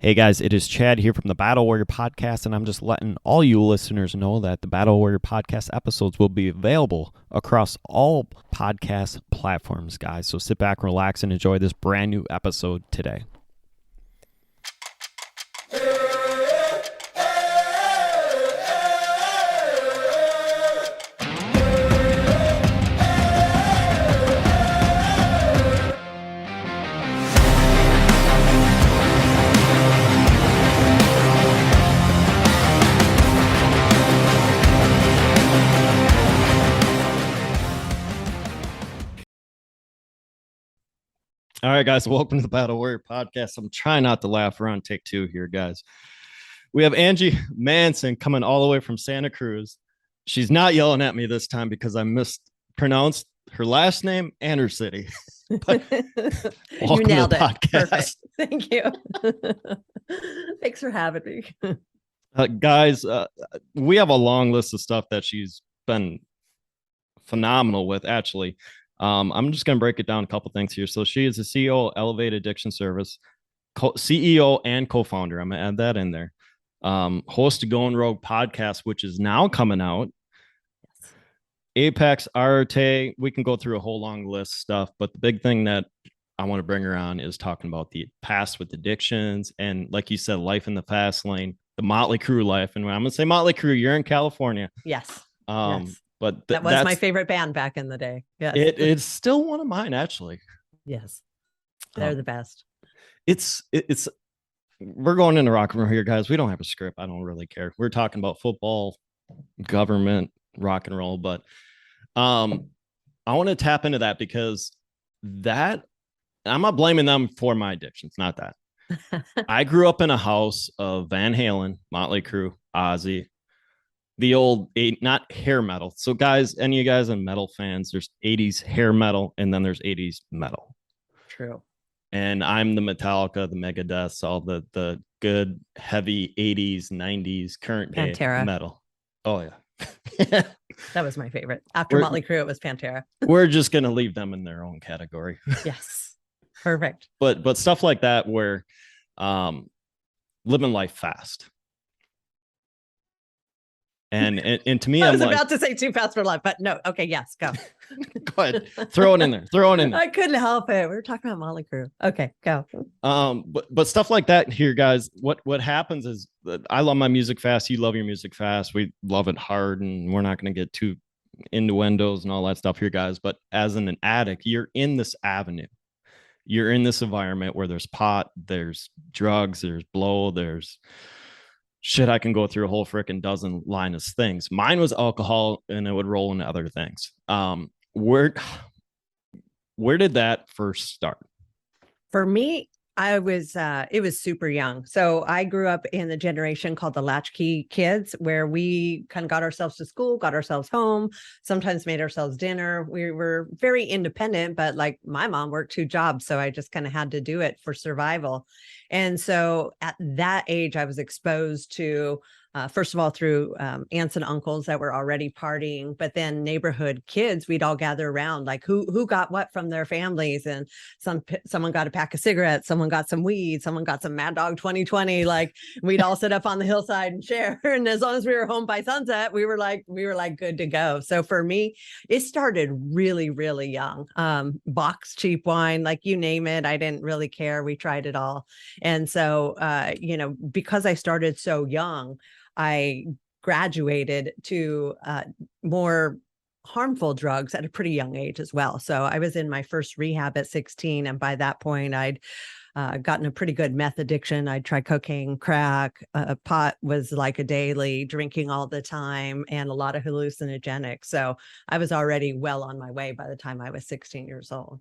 Hey guys, it is Chad here from the Battle Warrior Podcast, and I'm just letting all you listeners know that the Battle Warrior Podcast episodes will be available across all podcast platforms, guys. So sit back, relax, and enjoy this brand new episode today. All right, guys, welcome to the Battle Warrior Podcast. I'm trying not to laugh. We're on take two here, guys. We have Angie Manson coming all the way from Santa Cruz. She's not yelling at me this time because I mispronounced her last name and her city. But you nailed it. Perfect. Thank you. Thanks for having me. Guys, we have a long list of stuff that she's been phenomenal with, actually. I'm just going to break it down a couple things here. So she is the CEO of Elevate Addiction Service, CEO and co-founder. I'm going to add that in there. Host of Going Rogue podcast, which is now coming out. Yes. Apex, Arte. We can go through a whole long list of stuff, but the big thing that I want to bring her on is talking about the past with addictions and, like you said, life in the fast lane, the Motley Crue life. And I'm going to say Motley Crue, you're in California. Yes. Yes. But that was my favorite band back in the day. Yes. It's still one of mine, actually. Yes. They're the best. It's we're going into rock and roll here, guys. We don't have a script. I don't really care. We're talking about football, government, rock and roll, but I want to tap into that because that I'm not blaming them for my addictions, not that. I grew up in a house of Van Halen, Motley Crue, Ozzy, the old not hair metal. So guys, any of you guys are metal fans, there's 80s hair metal and then there's 80s metal. True. And I'm the Metallica, the Megadeth, all the good heavy 80s, 90s, current day Pantera. Metal. Oh yeah. That was my favorite. After Motley Crue, it was Pantera. We're just gonna leave them in their own category. Yes. Perfect. But stuff like that where living life fast. And to me, I was about to say too fast for life, but no. Okay, yes, go. Go ahead, throw it in there. I couldn't help it. We were talking about Motley Crue. Okay, go. But stuff like that here, guys. What happens is that I love my music fast. You love your music fast. We love it hard, and we're not going to get too innuendos and all that stuff here, guys. But as an addict, you're in this avenue. You're in this environment where there's pot, there's drugs, there's blow, there's shit. I can go through a whole freaking dozen line of things. Mine was alcohol, and it would roll into other things. Where did that first start? For me, it was super young. So I grew up in the generation called the latchkey kids, where we kind of got ourselves to school, got ourselves home, sometimes made ourselves dinner. We were very independent, but like my mom worked 2 jobs. So I just kind of had to do it for survival. And so at that age, I was exposed to, first of all, through aunts and uncles that were already partying, but then neighborhood kids, we'd all gather around, like who got what from their families. And someone got a pack of cigarettes, someone got some weed, someone got some Mad Dog 2020. Like we'd all sit up on the hillside and share. And as long as we were home by sunset, we were like good to go. So for me, it started really, really young. Box cheap wine, like you name it. I didn't really care. We tried it all. And so, because I started so young, I graduated to more harmful drugs at a pretty young age as well. So I was in my first rehab at 16. And by that point, I'd gotten a pretty good meth addiction. I'd tried cocaine, crack, pot was like a daily, drinking all the time, and a lot of hallucinogenics. So I was already well on my way by the time I was 16 years old.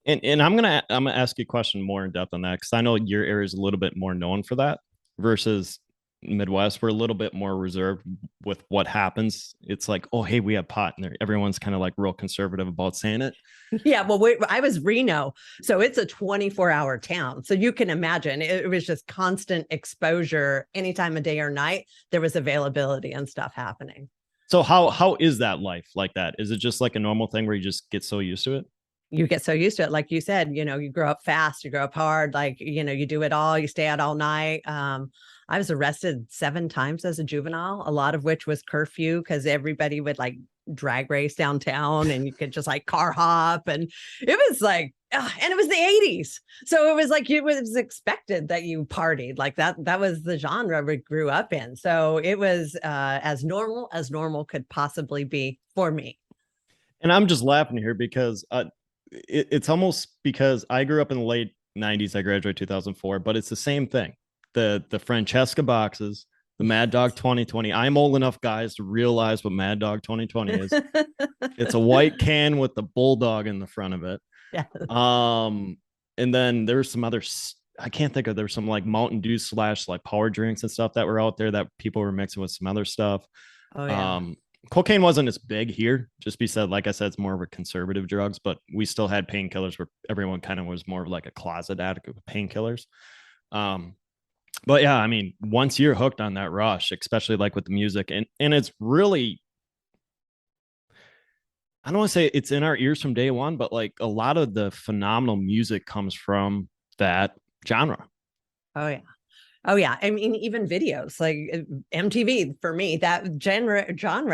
And I'm gonna ask you a question more in depth on that, because I know your area is a little bit more known for that versus Midwest. We're a little bit more reserved with what happens. It's like, oh, hey, we have pot, and everyone's kind of like real conservative about saying it. Yeah, well, I was Reno, so it's a 24-hour town. So you can imagine it was just constant exposure. Any time of day or night, there was availability and stuff happening. So how is that life like that? Is it just like a normal thing where you just get so used to it? You get so used to it. Like you said, you grow up fast, you grow up hard, like, you do it all, you stay out all night. I was arrested 7 times as a juvenile, a lot of which was curfew because everybody would like drag race downtown and you could just like car hop. And it was like, and it was the 80s. So it was like, it was expected that you partied like that. That was the genre we grew up in. So it was as normal could possibly be for me. And I'm just laughing here because it's almost because I grew up in the late 90s. I graduated 2004, but it's the same thing. The Francesca boxes, the Mad Dog 2020. I'm old enough, guys, to realize what Mad Dog 2020 is. It's a white can with the bulldog in the front of it. Yeah. And then there's some other, I can't think of, there's some like Mountain Dew / like power drinks and stuff that were out there that people were mixing with some other stuff. Oh yeah. Cocaine wasn't as big here, just be said, like I said, it's more of a conservative drugs, but we still had painkillers where everyone kind of was more of like a closet addict with painkillers. But yeah, I mean, once you're hooked on that rush, especially like with the music, and it's really, I don't want to say it's in our ears from day one, but like a lot of the phenomenal music comes from that genre. Oh yeah. Oh yeah, I mean even videos like MTV for me, that genre,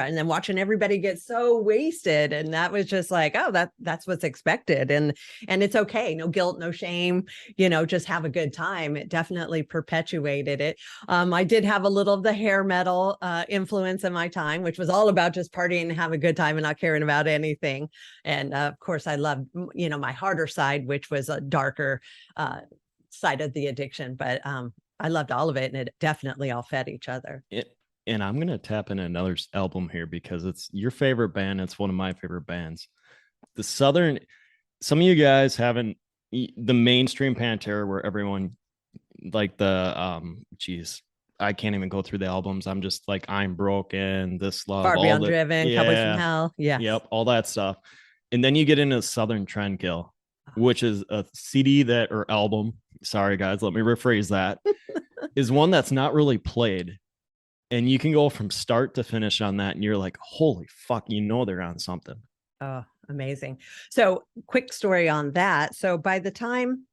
and then watching everybody get so wasted, and that was just like, oh, that's what's expected, and it's okay, no guilt, no shame, just have a good time. It definitely perpetuated it. I did have a little of the hair metal influence in my time, which was all about just partying and have a good time and not caring about anything. And of course, I loved my harder side, which was a darker side of the addiction, but I loved all of it, and it definitely all fed each other. And I'm gonna tap in another album here because it's your favorite band. It's one of my favorite bands. The Southern. Some of you guys haven't the mainstream Pantera where everyone like geez, I can't even go through the albums. I'm just like I'm Broken, This Love, Far all Beyond the Driven, Cowboys from Hell, yeah, yep, all that stuff. And then you get into Southern Trendkill, which is a CD that or album. Sorry, guys, let me rephrase that. Is one that's not really played. And you can go from start to finish on that. And you're like, holy fuck, they're on something. Oh, amazing. So, quick story on that. So, by the time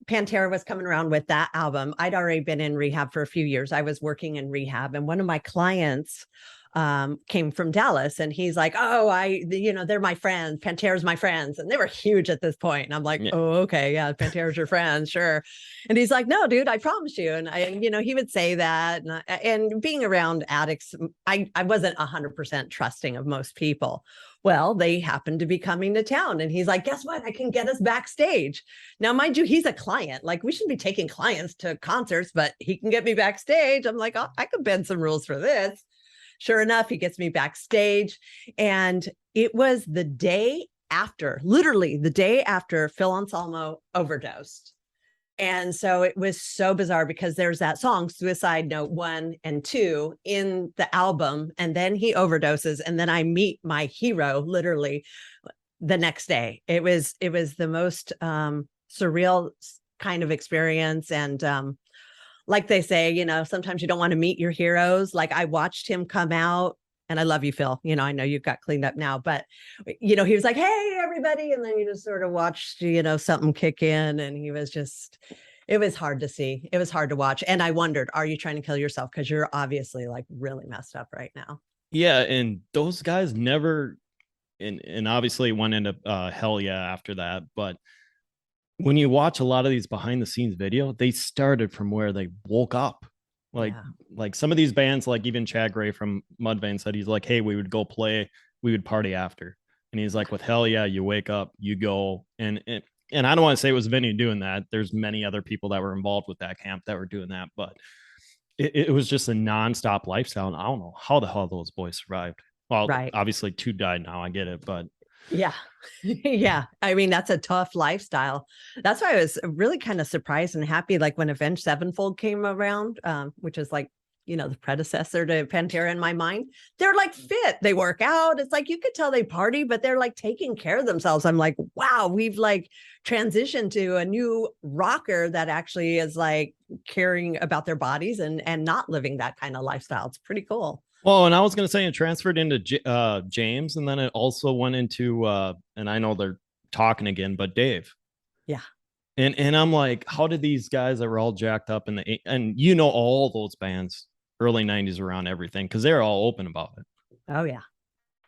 Pantera was coming around with that album, I'd already been in rehab for a few years. I was working in rehab, and one of my clients came from Dallas, and he's like, oh, they're my friends. Pantera's my friends. And they were huge at this point. And I'm like, oh, okay. Yeah. Pantera's your friends. Sure. And he's like, no, dude, I promise you. And he would say that. And being around addicts, I wasn't 100% trusting of most people. Well, they happened to be coming to town, and he's like, guess what? I can get us backstage. Now, mind you, he's a client. Like, we shouldn't be taking clients to concerts, but he can get me backstage. I'm like, oh, I could bend some rules for this. Sure enough, he gets me backstage, and it was the day after, literally the day after Phil Anselmo overdosed. And so it was so bizarre because there's that song Suicide Note 1 and 2 in the album, and then he overdoses, and then I meet my hero literally the next day. It was the most surreal kind of experience. And like they say, sometimes you don't want to meet your heroes. Like I watched him come out, and I love you, Phil. I know you've got cleaned up now, but he was like, hey, everybody. And then you just sort of watched, something kick in, and it was hard to see. It was hard to watch. And I wondered, are you trying to kill yourself? Because you're obviously like really messed up right now. Yeah. And those guys never, and obviously went into hell yeah after that. But when you watch a lot of these behind the scenes video, they started from where they woke up. Like some of these bands, like even Chad Gray from Mudvayne said, he's like, hey, we would go play, we would party after. And he's like, with hell yeah, you wake up, you go. And I don't want to say it was Vinny doing that. There's many other people that were involved with that camp that were doing that, but it was just a nonstop lifestyle. And I don't know how the hell those boys survived. Well, right. Obviously 2 died now. I get it, but yeah. Yeah. I mean, that's a tough lifestyle. That's why I was really kind of surprised and happy. Like when Avenged Sevenfold came around, which is like, the predecessor to Pantera in my mind, they're like fit. They work out. It's like, you could tell they party, but they're like taking care of themselves. I'm like, wow, we've like transitioned to a new rocker that actually is like caring about their bodies and not living that kind of lifestyle. It's pretty cool. Well, and I was going to say it transferred into James, and then it also went into, and I know they're talking again, but Dave. Yeah. And I'm like, how did these guys that were all jacked up in the, and you know, all those bands, early 90s around everything, because they're all open about it. Oh yeah.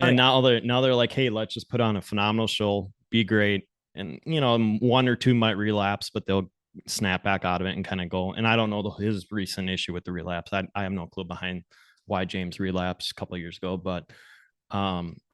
Oh And yeah. now they're like, hey, let's just put on a phenomenal show, be great. And you know, one or two might relapse, but they'll snap back out of it and kind of go. And I don't know his recent issue with the relapse. I have no clue behind why James relapsed a couple of years ago, but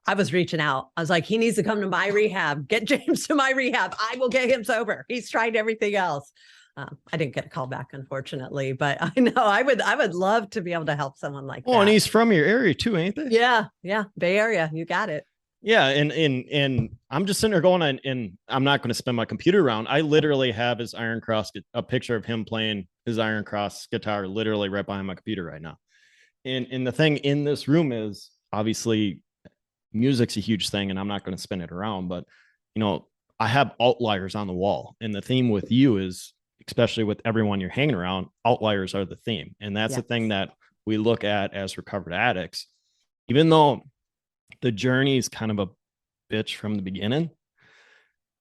I was reaching out. I was like, he needs to come to my rehab. Get James to my rehab. I will get him sober. He's tried everything else. I didn't get a call back, unfortunately, but I know I would love to be able to help someone like that. And he's from your area too, ain't they? Yeah. Yeah. Bay Area. You got it. Yeah. And I'm just sitting there going, and I'm not going to spin my computer around. I literally have his Iron Cross, a picture of him playing his Iron Cross guitar, literally right behind my computer right now. And the thing in this room is obviously music's a huge thing, and I'm not going to spin it around, but you know, I have outliers on the wall. And the theme with you is, especially with everyone you're hanging around, outliers are the theme. And that's the thing that we look at as recovered addicts. Even though the journey is kind of a bitch from the beginning,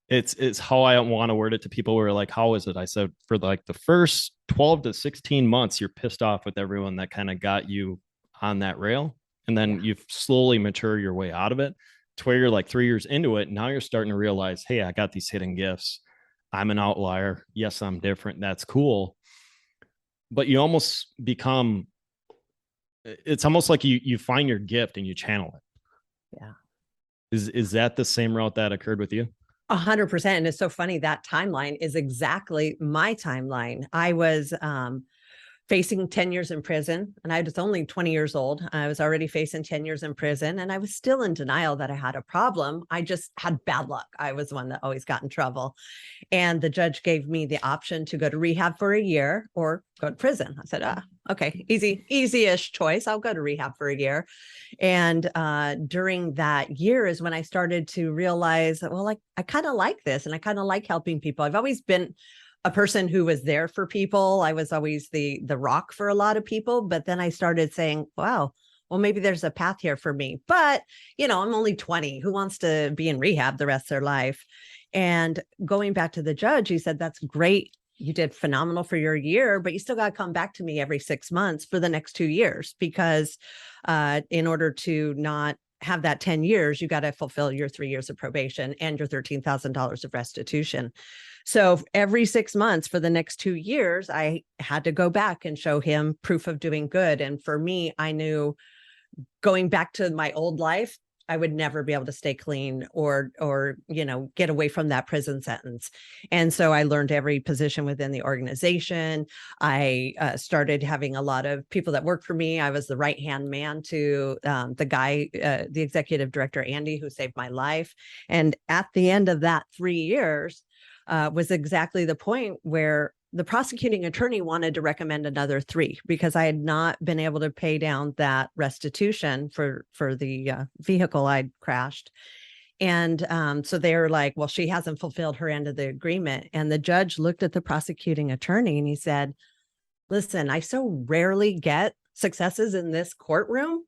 it's how I want to word it to people who are like, how is it? I said, for like the first 12 to 16 months, you're pissed off with everyone that kind of got you on that rail. And then you slowly mature your way out of it to where you're like 3 years into it. Now you're starting to realize, hey, I got these hidden gifts. I'm an outlier. Yes, I'm different. That's cool. But you almost become, it's almost like you find your gift and you channel it. Yeah. Is that the same route that occurred with you? 100%. And it's so funny, that timeline is exactly my timeline. I was facing 10 years in prison, and I was only 20 years old. I was already facing 10 years in prison, and I was still in denial that I had a problem. I just had bad luck. I was one that always got in trouble. And the judge gave me the option to go to rehab for a year or go to prison. I said, okay, easy-ish choice. I'll go to rehab for a year. And during that year is when I started to realize that, well, like, I kind of like this, and I kind of like helping people. I've always been a person who was there for people. I was always the rock for a lot of people. But then I started saying, wow, well, maybe there's a path here for me. But, you know, I'm only 20. Who wants to be in rehab the rest of their life? And going back to the judge, he said, that's great. You did phenomenal for your year, but you still got to come back to me every 6 months for the next 2 years, because in order to not have that 10 years, you got to fulfill your 3 years of probation and your $13,000 of restitution. So every 6 months for the next 2 years, I had to go back and show him proof of doing good. And for me, I knew going back to my old life, I would never be able to stay clean or, you know, get away from that prison sentence. And so I learned every position within the organization. I started having a lot of people that worked for me. I was the right-hand man to the guy, the executive director, Andy, who saved my life. And at the end of that 3 years was exactly the point where the prosecuting attorney wanted to recommend another 3 because I had not been able to pay down that restitution for the vehicle I'd crashed. And so they were like, well, she hasn't fulfilled her end of the agreement. And the judge looked at the prosecuting attorney and he said, listen, I so rarely get successes in this courtroom.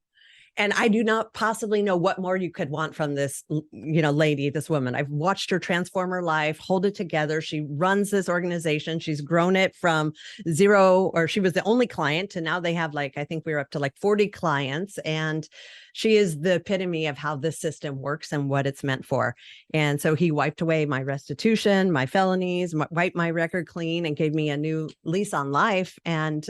And I do not possibly know what more you could want from this, you know, lady, this woman. I've watched her transform her life, hold it together. She runs this organization. She's grown it from 0, or she was the only client, to now they have, like, I think we were up to like 40 clients. And she is the epitome of how this system works and what it's meant for. And so he wiped away my restitution, my felonies, wiped my record clean, and gave me a new lease on life. And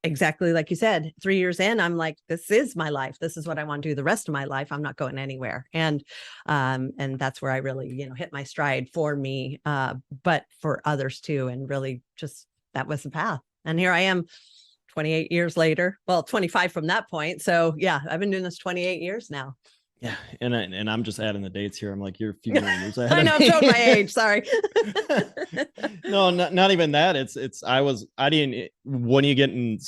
exactly like you said, 3 years in, I'm like, this is my life. This is what I want to do the rest of my life. I'm not going anywhere. And that's where I really, you know, hit my stride for me, but for others too. And really just, that was the path. And here I am 28 years later, well, 25 from that point. So yeah, I've been doing this 28 years now. Yeah, and I'm just adding the dates here. I'm like, you're a few more years ahead. I know, I'm showing my age. Sorry. No, not even that. I didn't. When you get in,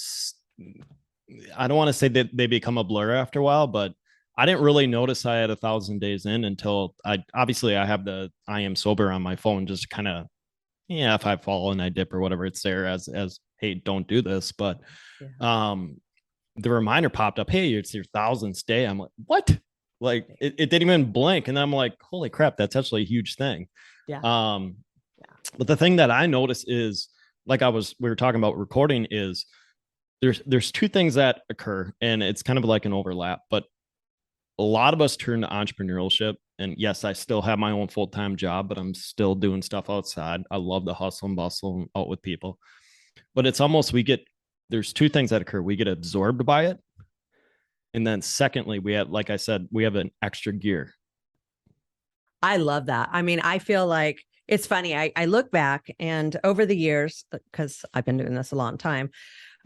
I don't want to say that they become a blur after a while, but I didn't really notice I had 1,000 days in until I have the I am sober on my phone, just kind of, yeah, if I fall and I dip or whatever, it's there as hey, don't do this. But the reminder popped up, hey, it's your 1,000th day. I'm like, what? Like it didn't even blink. And I'm like, holy crap, that's actually a huge thing. Yeah. Um, Yeah. but the thing that I noticed is, like we were talking about recording, is there's two things that occur, and it's kind of like an overlap, but a lot of us turn to entrepreneurship. And yes, I still have my own full-time job, but I'm still doing stuff outside. I love the hustle and bustle out with people. But it's almost there's two things that occur. We get absorbed by it. And then secondly, we have, like I said, we have an extra gear. I love that. I mean, I feel like it's funny. I look back and over the years, because I've been doing this a long time,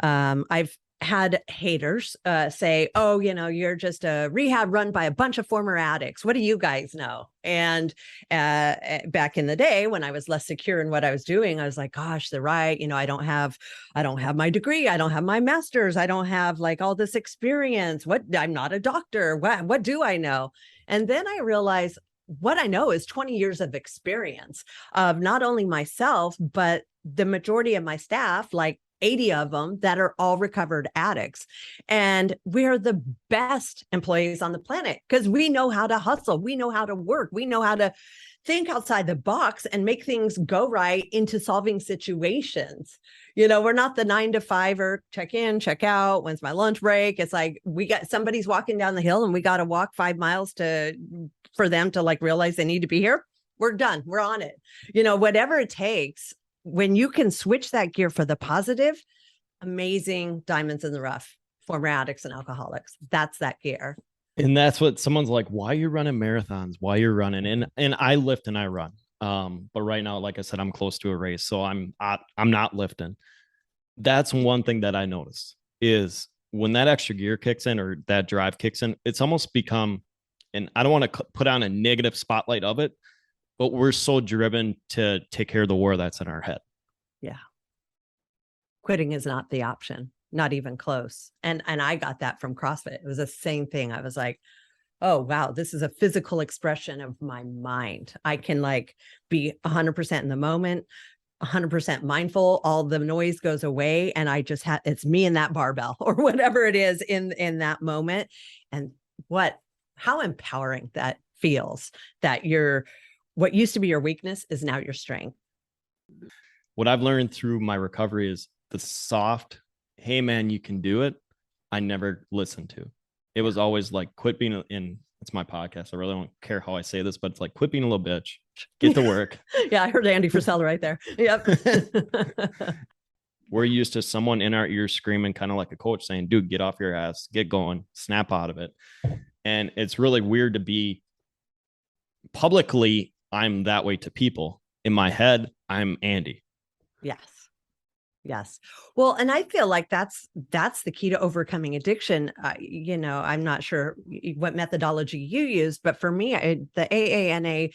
I've had haters say, oh, you're just a rehab run by a bunch of former addicts. What do you guys know? And back in the day when I was less secure in what I was doing, I was like, gosh, they're right. I don't have my degree. I don't have my master's. I don't have like all this experience. I'm not a doctor. What do I know? And then I realized what I know is 20 years of experience of not only myself, but the majority of my staff, like 80 of them that are all recovered addicts. And we're the best employees on the planet because we know how to hustle. We know how to work. We know how to think outside the box and make things go right into solving situations. We're not the 9 to 5 check in, check out. When's my lunch break? It's like somebody's walking down the hill and we got to walk 5 miles for them to like realize they need to be here. We're done. We're on it. Whatever it takes. When you can switch that gear for the positive, amazing diamonds in the rough, former addicts and alcoholics. That's that gear. And that's what someone's like, why are you running marathons? Why you're running? And I lift and I run. But right now, like I said, I'm close to a race, so I'm not lifting. That's one thing that I noticed is when that extra gear kicks in or that drive kicks in, it's almost become, and I don't want to put on a negative spotlight of it, but we're so driven to take care of the war that's in our head. Yeah. Quitting is not the option, not even close. And I got that from CrossFit. It was the same thing. I was like, oh, wow, this is a physical expression of my mind. I can like be 100% in the moment, 100% mindful. All the noise goes away. And I just it's me and that barbell or whatever it is in that moment. And how empowering that feels that what used to be your weakness is now your strength. What I've learned through my recovery is the soft, hey man, you can do it. I never listened to. It was always like, quit being it's my podcast. I really don't care how I say this, but it's like, quit being a little bitch, get to work. Yeah. I heard Andy Frisell right there. Yep. We're used to someone in our ears screaming, kind of like a coach saying, dude, get off your ass, get going, snap out of it. And it's really weird to be publicly, I'm that way to people. In my head, I'm Andy. Yes. Yes. Well, and I feel like that's the key to overcoming addiction. I'm not sure what methodology you use, but for me, the AANA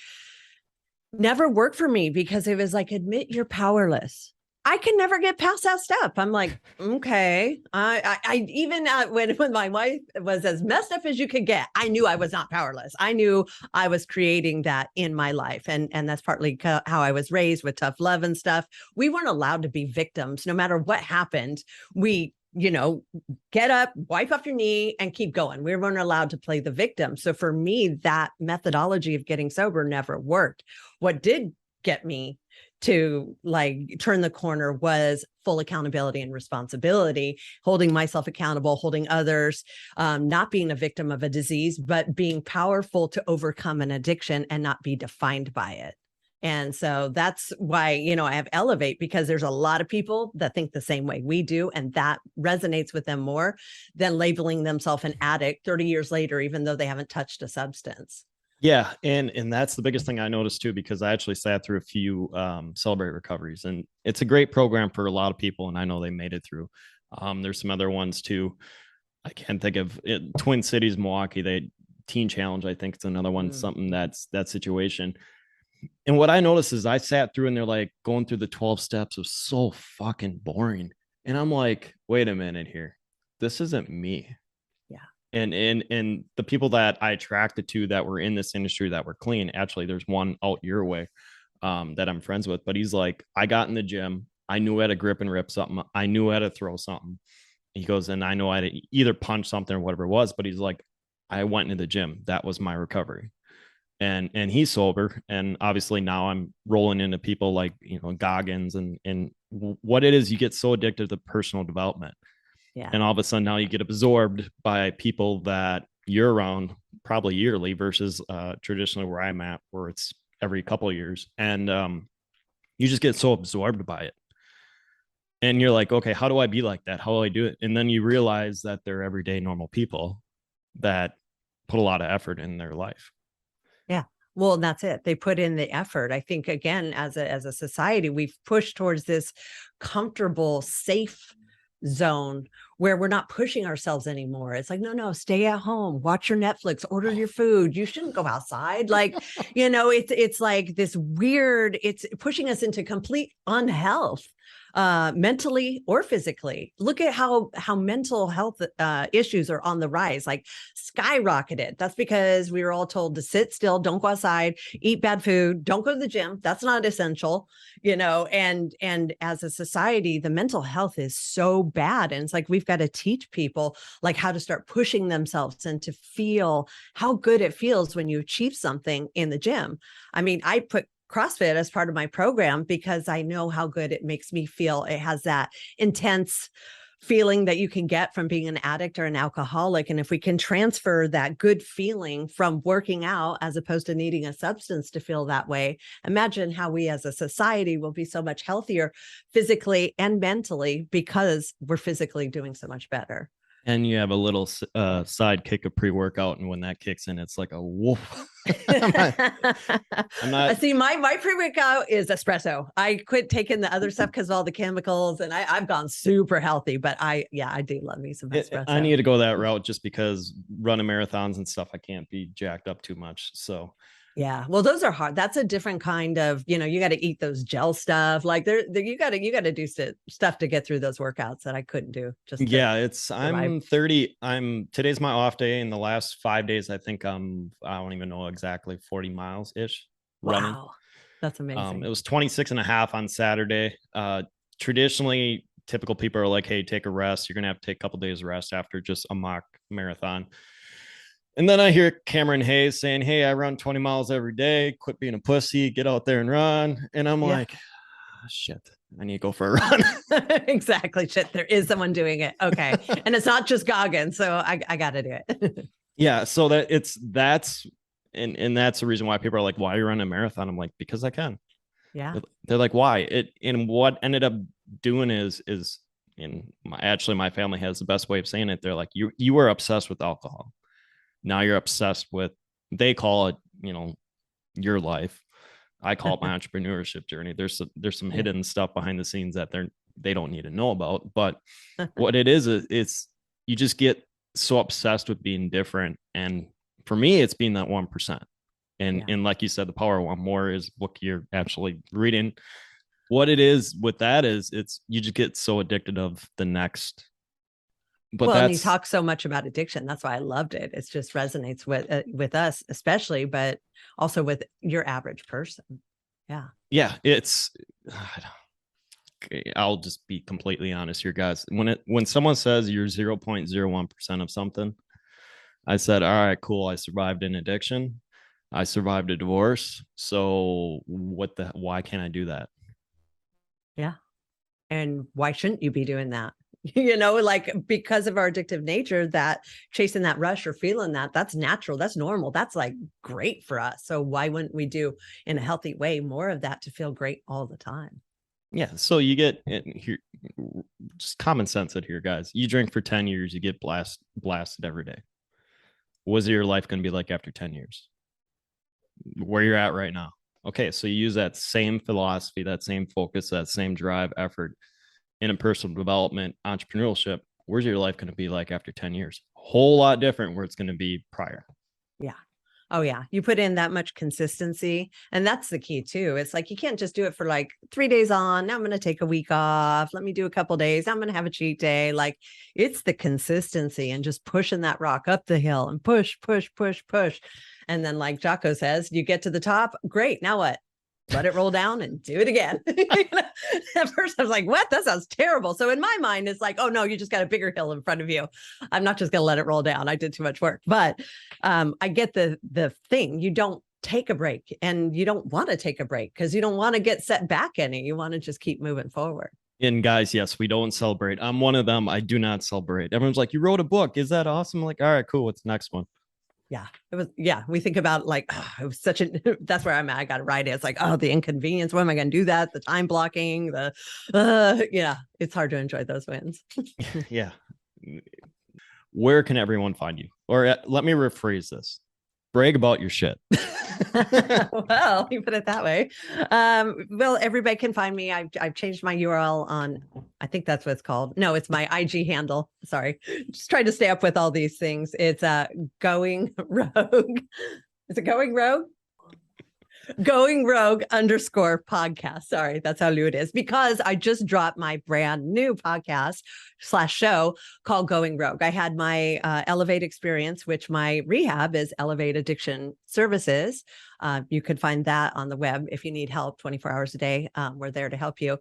never worked for me because it was like, admit you're powerless. I can never get past that step. I'm like, okay. I even when my wife was as messed up as you could get, I knew I was not powerless. I knew I was creating that in my life. And that's partly how I was raised with tough love and stuff. We weren't allowed to be victims. No matter what happened, we get up, wipe off your knee and keep going. We weren't allowed to play the victim. So for me, that methodology of getting sober never worked. What did get me to like turn the corner was full accountability and responsibility, holding myself accountable, holding others, not being a victim of a disease, but being powerful to overcome an addiction and not be defined by it. And so that's why, I have Elevate, because there's a lot of people that think the same way we do. And that resonates with them more than labeling themselves an addict 30 years later, even though they haven't touched a substance. Yeah. And that's the biggest thing I noticed too, because I actually sat through a few Celebrate recoveries, and it's a great program for a lot of people. And I know they made it through. There's some other ones too. I can't think of it. Twin Cities, Milwaukee, they Teen Challenge. I think it's another one, something that's that situation. And what I noticed is I sat through and they're like going through the 12 steps was so fucking boring. And I'm like, wait a minute here. This isn't me. Yeah. And the people that I attracted to that were in this industry that were clean, actually, there's one out your way that I'm friends with, but he's like, I got in the gym. I knew how to grip and rip something. I knew how to throw something. He goes, and I know how to either punch something or whatever it was, but he's like, I went into the gym. That was my recovery. And he's sober. And obviously now I'm rolling into people like, Goggins and what it is, you get so addicted to personal development. Yeah. And all of a sudden now you get absorbed by people that you're around probably yearly versus traditionally where I'm at, where it's every couple of years. And you just get so absorbed by it. And you're like, okay, how do I be like that? How do I do it? And then you realize that they're everyday normal people that put a lot of effort in their life. Yeah. Well, that's it. They put in the effort. I think again, as a society, we've pushed towards this comfortable, safe zone where we're not pushing ourselves anymore. It's like, no, stay at home, watch your Netflix, order your food. You shouldn't go outside. Like, it's like this weird, it's pushing us into complete unhealth. Mentally or physically. Look at how mental health issues are on the rise, like skyrocketed. That's because we were all told to sit still, don't go outside, eat bad food, don't go to the gym. That's not essential, and as a society, the mental health is so bad. And it's like, we've got to teach people like how to start pushing themselves and to feel how good it feels when you achieve something in the gym. I mean, I put CrossFit as part of my program because I know how good it makes me feel. It has that intense feeling that you can get from being an addict or an alcoholic. And if we can transfer that good feeling from working out as opposed to needing a substance to feel that way, imagine how we as a society will be so much healthier physically and mentally because we're physically doing so much better. And you have a little side kick of pre-workout, and when that kicks in, it's like a whoop. I'm not. See, my pre-workout is espresso. I quit taking the other stuff because of all the chemicals, and I've gone super healthy. But I do love me some espresso. I need to go that route just because running marathons and stuff, I can't be jacked up too much. So yeah, well, those are hard. That's a different kind of, you got to eat those gel stuff. Like you got to do stuff to get through those workouts that I couldn't do. I'm 30. Today's my off day. In the last 5 days, I think I don't even know exactly 40 miles ish running. Wow, that's amazing. It was 26 and a half on Saturday. Traditionally, typical people are like, hey, take a rest. You're going to have to take a couple days rest after just a mock marathon. And then I hear Cameron Hayes saying, hey, I run 20 miles every day. Quit being a pussy. Get out there and run. And I'm like, shit, I need to go for a run. Exactly. Shit, there is someone doing it. Okay. And it's not just Goggins. So I got to do it. Yeah. So that's the reason why people are like, why are you running a marathon? I'm like, because I can. Yeah. They're like, why? And what ended up doing is my family has the best way of saying it. They're like, you were obsessed with alcohol. Now you're obsessed with, they call it, your life. I call it my entrepreneurship journey. There's some hidden stuff behind the scenes that they don't need to know about. But what it is, it's you just get so obsessed with being different. And for me, it's being that 1%. And like you said, the power of one more is book you're actually reading. What it is with that is you just get so addicted of the next. But and you talk so much about addiction. That's why I loved it. It just resonates with us, especially, but also with your average person. Yeah. Yeah. I'll just be completely honest here, guys. When someone says you're 0.01% of something, I said, all right, cool. I survived an addiction. I survived a divorce. So why can't I do that? Yeah. And why shouldn't you be doing that? Like because of our addictive nature, that chasing that rush or feeling that's natural, that's normal, that's like great for us. So why wouldn't we do in a healthy way more of that to feel great all the time? Yeah. So you get here, just common sense it here, guys. You drink for 10 years, you get blasted every day. What's your life going to be like after 10 years? Where you're at right now. Okay. So you use that same philosophy, that same focus, that same drive, effort in a personal development, entrepreneurship. Where's your life going to be like after 10 years? Whole lot different where it's going to be prior. Yeah. Oh yeah. You put in that much consistency, and that's the key too. It's like, you can't just do it for like 3 days on. Now I'm going to take a week off. Let me do a couple days. I'm going to have a cheat day. Like, it's the consistency and just pushing that rock up the hill and push. And then like Jocko says, you get to the top. Great. Now what? let it roll down and do it again. At first I was like, what? That sounds terrible. So in my mind, it's like, oh no, you just got a bigger hill in front of you. I'm not just going to let it roll down. I did too much work. But I get the thing. You don't take a break, and you don't want to take a break because you don't want to get set back any. You want to just keep moving forward. And guys, yes, we don't celebrate. I'm one of them. I do not celebrate. Everyone's like, you wrote a book. Is that awesome? I'm like, all right, cool. What's the next one? Yeah, it was. Yeah, we think about like, oh, it was such a, that's where I'm at. I got to write it. It's like, oh, the inconvenience. When am I going to do that? The time blocking, yeah, it's hard to enjoy those wins. Yeah. Where can everyone find you? Or let me rephrase this. Brag about your shit. Well, you put it that way. Well, everybody can find me. I've changed my URL on, I think that's what it's called. No, it's my IG handle. Sorry. Just trying to stay up with all these things. It's Going Rogue. Is it Going Rogue? Going Rogue _podcast. Sorry, that's how new it is, because I just dropped my brand new podcast / show called Going Rogue. I had my Elevate experience, which my rehab is Elevate Addiction Services. You could find that on the web if you need help 24 hours a day. We're there to help you.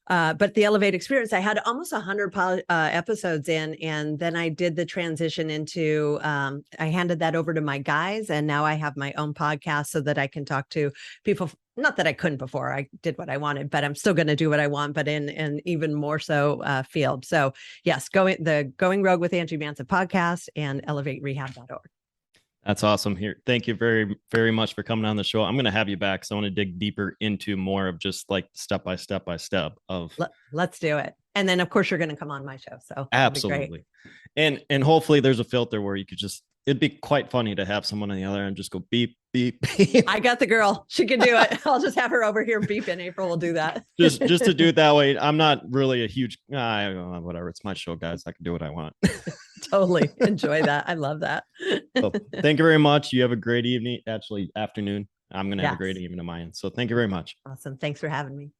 But the Elevate experience, I had almost 100 episodes in, and then I did the transition into, I handed that over to my guys, and now I have my own podcast so that I can talk to people. Not that I couldn't before, I did what I wanted, but I'm still going to do what I want, but in an even more so field. So yes, Going Rogue with Angie Manson podcast and elevaterehab.org. That's awesome. Here, thank you very, very much for coming on the show. I'm going to have you back, so I want to dig deeper into more of just like step by step of. Let's do it. And then of course you're going to come on my show. So absolutely. And hopefully there's a filter where you could just, it'd be quite funny to have someone on the other end just go beep, beep, beep. I got the girl. She can do it. I'll just have her over here beeping. April will do that. just to do it that way. I'm not really a huge, whatever. It's my show, guys. I can do what I want. Totally enjoy that. I love that. Well, thank you very much. You have a great evening, actually afternoon. I'm going to have a great evening of mine. So thank you very much. Awesome. Thanks for having me.